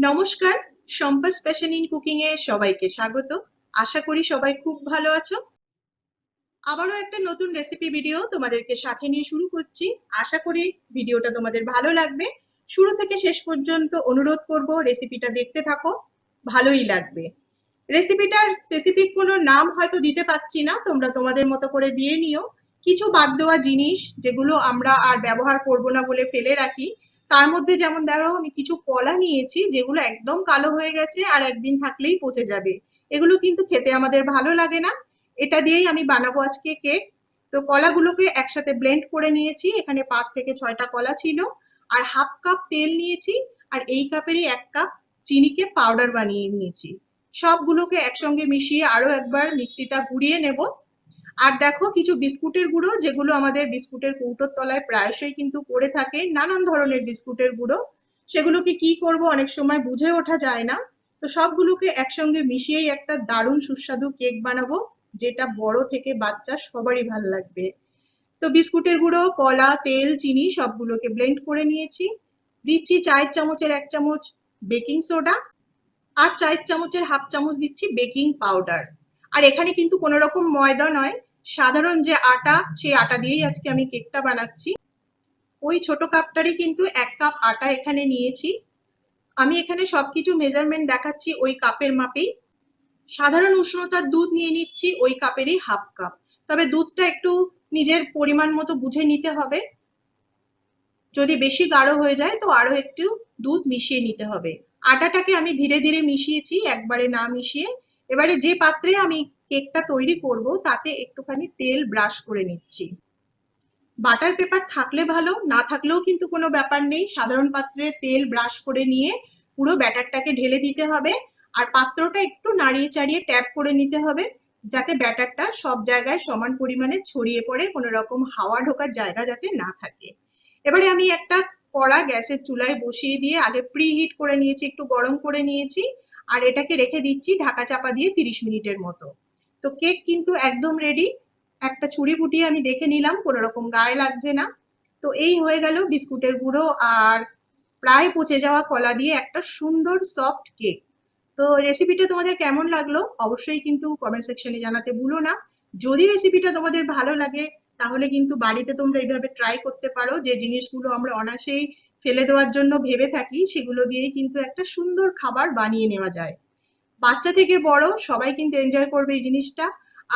নমস্কার, Shampa's passion in cooking এ সবাইকে স্বাগত। আশা করি সবাই খুব ভালো আছো। আবারও একটা নতুন রেসিপি ভিডিও তোমাদেরকে সাথে নিয়ে শুরু করছি। আশা করি ভিডিওটা তোমাদের ভালো লাগবে। শুরু থেকে শেষ পর্যন্ত অনুরোধ করব রেসিপিটা দেখতে থাকো, ভালোই লাগবে। রেসিপিটার স্পেসিফিক কোনো নাম হয়তো দিতে পারছি না, তোমরা তোমাদের মতো করে দিয়ে নিও। কিছু বাদ দেওয়া জিনিস যেগুলো আমরা আর ব্যবহার করব না বলে ফেলে রাখি, তার মধ্যে যেমন ধরো আমি কিছু কলা নিয়েছি যেগুলো একদম কালো হয়ে গেছে আর একদিন থাকলেই পচে যাবে। এগুলো কিন্তু খেতে আমাদের ভালো লাগে না। এটা দিয়েই আমি বানাবো আজকে কেক। তো কলাগুলোকে একসাথে ব্লেন্ড করে নিয়েছি। এখানে 5 থেকে 6টা কলা ছিল। আর হাফ কাপ তেল নিয়েছি। আর এই কাপেরই 1 কাপ চিনিকে পাউডার বানিয়ে নিয়েছি। সবগুলোকে একসঙ্গে মিশিয়ে আরো একবার মিক্সিটা ঘুরিয়ে নেব। আর দেখো কিছু বিস্কুটের গুঁড়ো, যেগুলো আমাদের বিস্কুটের কৌটোর তলায় প্রায়শই কিন্তু পড়ে থাকে, নানান ধরনের বিস্কুটের গুঁড়ো। সেগুলোকে কি করব অনেক সময় বুঝে ওঠা যায় না। তো সবগুলোকে একসঙ্গে মিশিয়েই একটা দারুণ সুস্বাদু কেক বানাবো, যেটা বড় থেকে বাচ্চা সবারই ভালো লাগবে। তো বিস্কুটের গুঁড়ো, কলা, তেল, চিনি সবগুলোকে ব্লেন্ড করে নিয়েছি। দিচ্ছি চায়ের চামচের 1 চামচ বেকিং সোডা। আর চায়ের চামচের হাফ চামচ দিচ্ছি বেকিং পাউডার। আর এখানে কিন্তু কোনো রকম ময়দা নয়, সাধারণ যে আটা, সেই আটা দিয়েই আজকে আমি কেকটা বানাচ্ছি। ওই ছোট কাপটারই কিন্তু 1 কাপ আটা এখানে নিয়েছি। আমি এখানে সবকিছু মেজারমেন্ট দেখাচ্ছি ওই কাপের মাপেই। সাধারণ উষ্ণতার দুধ নিয়ে নিচ্ছি ওই কাপেরই হাফ কাপ। তবে দুধটা একটু নিজের পরিমাণ মতো বুঝে নিতে হবে। যদি বেশি গাঢ় হয়ে যায় তো আরো একটু দুধ মিশিয়ে নিতে হবে। আটাটাকে আমি ধীরে ধীরে মিশিয়েছি, একবারে না মিশিয়ে। এবারে যে পাত্রে আমি কেকটা তৈরি করব তাতে একটুখানি তেল ব্রাশ করে নিচ্ছি। বাটার পেপার থাকলে ভালো, না থাকলেও কিন্তু কোনো ব্যাপার নেই। সাধারণ পাত্রে তেল ব্রাশ করে নিয়ে পুরো ব্যাটারটাকে ঢেলে দিতে হবে। আর পাত্রটা একটু নাড়িয়ে চাড়িয়ে ট্যাপ করে নিতে হবে, যাতে ব্যাটারটা সব জায়গায় সমান পরিমাণে ছড়িয়ে পড়ে, কোনো রকম হাওয়া ঢোকার জায়গা যাতে না থাকে। এবারে আমি একটা কড়া গ্যাসের চুলায় বসিয়ে দিয়ে আগে প্রি হিট করে নিয়েছি, একটু গরম করে নিয়েছি। আর এটাকে রেখে দিচ্ছি ঢাকা চাপা দিয়ে 30 মিনিটের মতো। তো কেক কিন্তু একদম রেডি। একটা ছুরি ফুটিয়ে আমি দেখে নিলাম, কোনো রকম গায়ে লাগছে না। তো এই হয়ে গেল বিস্কুটের গুঁড়ো আর প্রায় পচে যাওয়া কলা দিয়ে একটা সুন্দর সফট কেক। তো রেসিপিটা তোমাদের কেমন লাগলো অবশ্যই কিন্তু কমেন্ট সেকশনে জানাতে ভুলো না। যদি রেসিপিটা তোমাদের ভালো লাগে তাহলে কিন্তু বাড়িতে তোমরা এইভাবে ট্রাই করতে পারো। যে জিনিসগুলো আমরা অনায়াসেই ফেলে দেওয়ার জন্য ভেবে থাকি, সেগুলো দিয়েই কিন্তু একটা সুন্দর খাবার বানিয়ে নেওয়া যায়। বাচ্চা থেকে বড় সবাই কিন্তু এনজয় করবে এই জিনিসটা।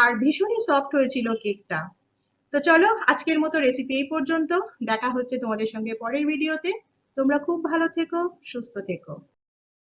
আর ভীষণই সফট হয়েছিল কেকটা। তো চলো আজকের মতো রেসিপি এই পর্যন্ত। দেখা হচ্ছে তোমাদের সঙ্গে পরের ভিডিওতে। তোমরা খুব ভালো থেকো, সুস্থ থেকো।